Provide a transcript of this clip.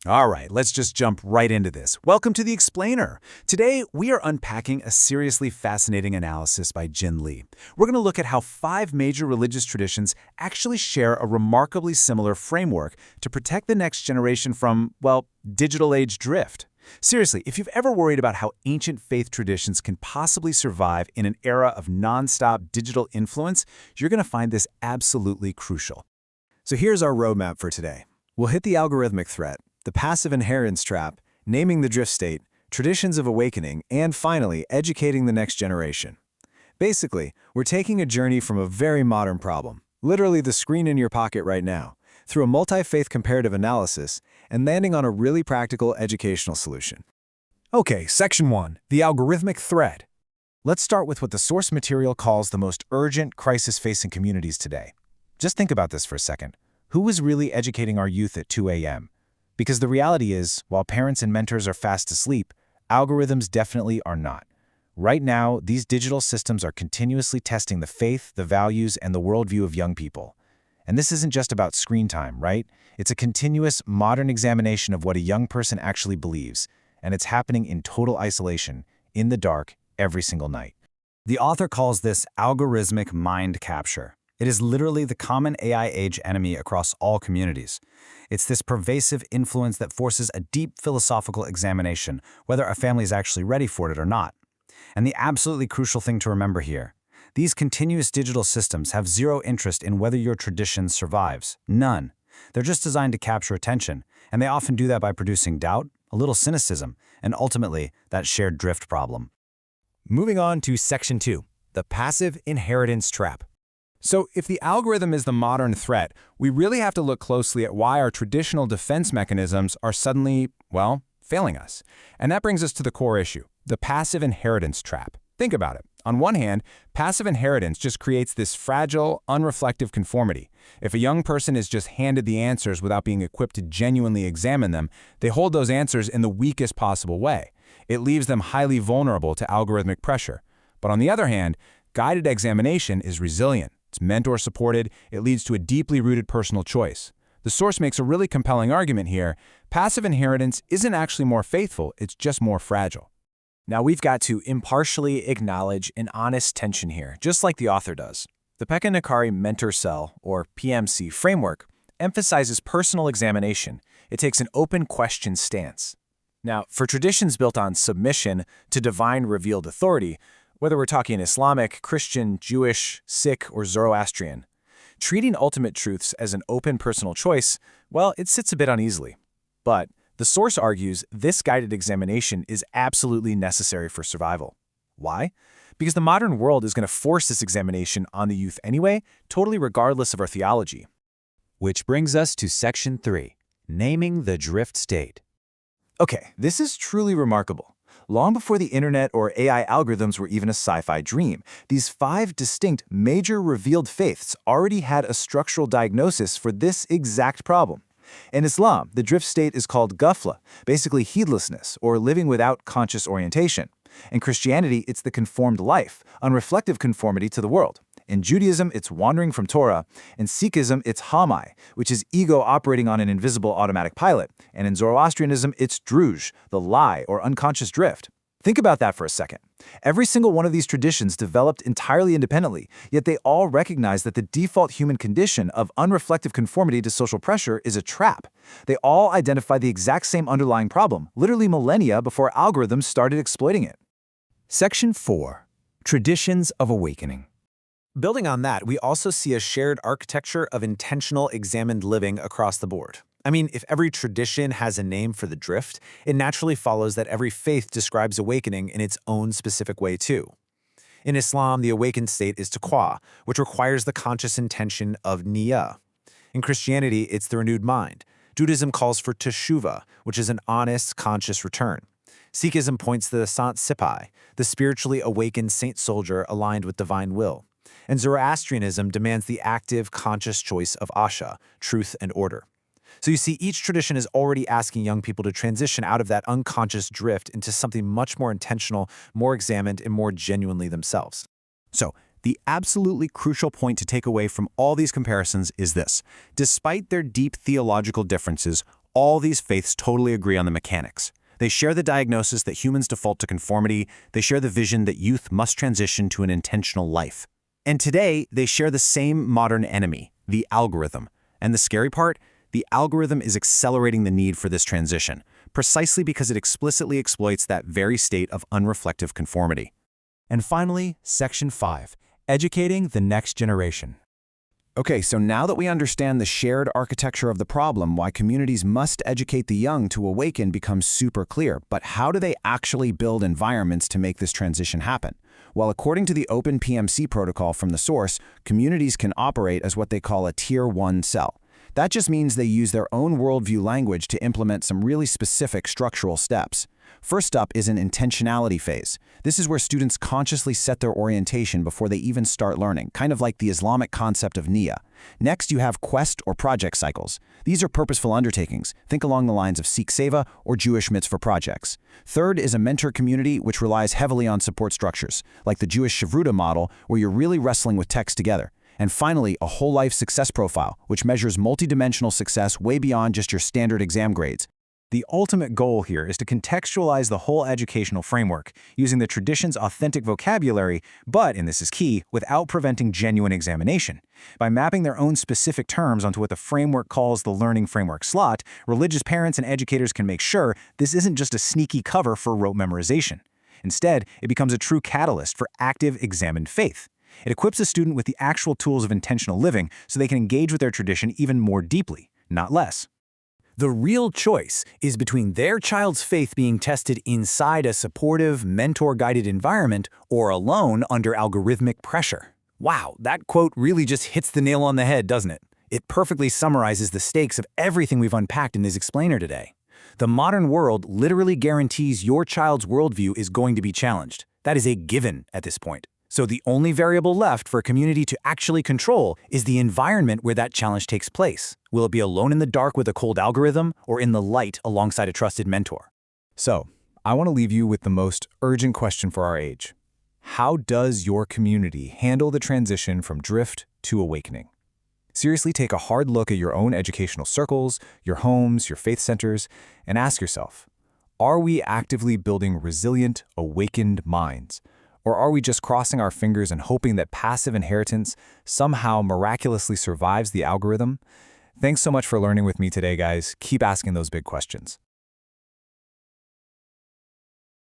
All right, let's just jump right into this. Welcome to The Explainer. Today, we are unpacking a seriously fascinating analysis by Jin Lee. We're going to look at how 5 major religious traditions actually share a remarkably similar framework to protect the next generation from, well, digital age drift. Seriously, if you've ever worried about how ancient faith traditions can possibly survive in an era of nonstop digital influence, you're going to find this absolutely crucial. So here's our roadmap for today. We'll hit the algorithmic threat, the passive inheritance trap, naming the drift state, traditions of awakening, and finally, educating the next generation. Basically, we're taking a journey from a very modern problem, literally the screen in your pocket right now, through a multi-faith comparative analysis and landing on a really practical educational solution. Okay, Section 1, the algorithmic threat. Let's start with what the source material calls the most urgent crisis-facing communities today. Just think about this for a second. Who is really educating our youth at 2 a.m.? Because the reality is, while parents and mentors are fast asleep, algorithms definitely are not. Right now, these digital systems are continuously testing the faith, the values, and the worldview of young people. And this isn't just about screen time, right? It's a continuous, modern examination of what a young person actually believes, and it's happening in total isolation, in the dark, every single night. The author calls this algorithmic mind capture. It is literally the common AI age enemy across all communities. It's this pervasive influence that forces a deep philosophical examination, whether a family is actually ready for it or not. And the absolutely crucial thing to remember here, these continuous digital systems have zero interest in whether your tradition survives. None. They're just designed to capture attention, and they often do that by producing doubt, a little cynicism, and ultimately, that shared drift problem. Moving on to Section 2, the passive inheritance trap. So if the algorithm is the modern threat, we really have to look closely at why our traditional defense mechanisms are suddenly, well, failing us. And that brings us to the core issue, the passive inheritance trap. Think about it. On one hand, passive inheritance just creates this fragile, unreflective conformity. If a young person is just handed the answers without being equipped to genuinely examine them, they hold those answers in the weakest possible way. It leaves them highly vulnerable to algorithmic pressure. But on the other hand, guided examination is resilient. It's mentor-supported, it leads to a deeply rooted personal choice. The source makes a really compelling argument here. Passive inheritance isn't actually more faithful, it's just more fragile. Now we've got to impartially acknowledge an honest tension here, just like the author does. The Pecca-Nakari Mentor Cell, or PMC framework, emphasizes personal examination. It takes an open question stance. Now, for traditions built on submission to divine revealed authority, whether we're talking Islamic, Christian, Jewish, Sikh, or Zoroastrian, treating ultimate truths as an open personal choice, well, it sits a bit uneasily. But the source argues this guided examination is absolutely necessary for survival. Why? Because the modern world is going to force this examination on the youth anyway, totally regardless of our theology. Which brings us to Section 3, naming the drift state. Okay, this is truly remarkable. Long before the internet or AI algorithms were even a sci-fi dream, these 5 distinct major revealed faiths already had a structural diagnosis for this exact problem. In Islam, the drift state is called ghafla, basically heedlessness or living without conscious orientation. In Christianity, it's the conformed life, unreflective conformity to the world. In Judaism, it's wandering from Torah. In Sikhism, it's hamai, which is ego operating on an invisible automatic pilot. And in Zoroastrianism, it's druj, the lie or unconscious drift. Think about that for a second. Every single one of these traditions developed entirely independently, yet they all recognize that the default human condition of unreflective conformity to social pressure is a trap. They all identify the exact same underlying problem, literally millennia before algorithms started exploiting it. Section 4, traditions of awakening. Building on that, we also see a shared architecture of intentional examined living across the board. I mean, if every tradition has a name for the drift, it naturally follows that every faith describes awakening in its own specific way too. In Islam, the awakened state is taqwa, which requires the conscious intention of niyyah. In Christianity, it's the renewed mind. Judaism calls for teshuvah, which is an honest, conscious return. Sikhism points to the Sant Sipai, the spiritually awakened saint soldier aligned with divine will. And Zoroastrianism demands the active, conscious choice of asha, truth and order. So you see, each tradition is already asking young people to transition out of that unconscious drift into something much more intentional, more examined, and more genuinely themselves. So, the absolutely crucial point to take away from all these comparisons is this. Despite their deep theological differences, All these faiths totally agree on the mechanics. They share the diagnosis that humans default to conformity. They share the vision that youth must transition to an intentional life. And today, they share the same modern enemy, the algorithm. And the scary part? The algorithm is accelerating the need for this transition, precisely because it explicitly exploits that very state of unreflective conformity. And finally, Section 5, Educating the Next Generation. Okay, so now that we understand the shared architecture of the problem, why communities must educate the young to awaken becomes super clear. But how do they actually build environments to make this transition happen? Well, according to the Open PMC Protocol from the source, communities can operate as what they call a Tier 1 cell. That just means they use their own worldview language to implement some really specific structural steps. First up is an intentionality phase. This is where students consciously set their orientation before they even start learning, kind of like the Islamic concept of Niyya. Next, you have quest or project cycles. These are purposeful undertakings. Think along the lines of Sikh Seva or Jewish mitzvah projects. Third is a mentor community, which relies heavily on support structures, like the Jewish Shavruta model, where you're really wrestling with text together. And finally, a whole life success profile, which measures multidimensional success way beyond just your standard exam grades. The ultimate goal here is to contextualize the whole educational framework, using the tradition's authentic vocabulary, but, and this is key, without preventing genuine examination. By mapping their own specific terms onto what the framework calls the learning framework slot, religious parents and educators can make sure this isn't just a sneaky cover for rote memorization. Instead, it becomes a true catalyst for active, examined faith. It equips a student with the actual tools of intentional living so they can engage with their tradition even more deeply, not less. The real choice is between their child's faith being tested inside a supportive, mentor-guided environment or alone under algorithmic pressure. Wow, that quote really just hits the nail on the head, doesn't it? It perfectly summarizes the stakes of everything we've unpacked in this explainer today. The modern world literally guarantees your child's worldview is going to be challenged. That is a given at this point. So the only variable left for a community to actually control is the environment where that challenge takes place. Will it be alone in the dark with a cold algorithm or in the light alongside a trusted mentor? So, I want to leave you with the most urgent question for our age. How does your community handle the transition from drift to awakening? Seriously, take a hard look at your own educational circles, your homes, your faith centers, and ask yourself, are we actively building resilient, awakened minds? Or are we just crossing our fingers and hoping that passive inheritance somehow miraculously survives the algorithm? Thanks so much for learning with me today, guys. Keep asking those big questions.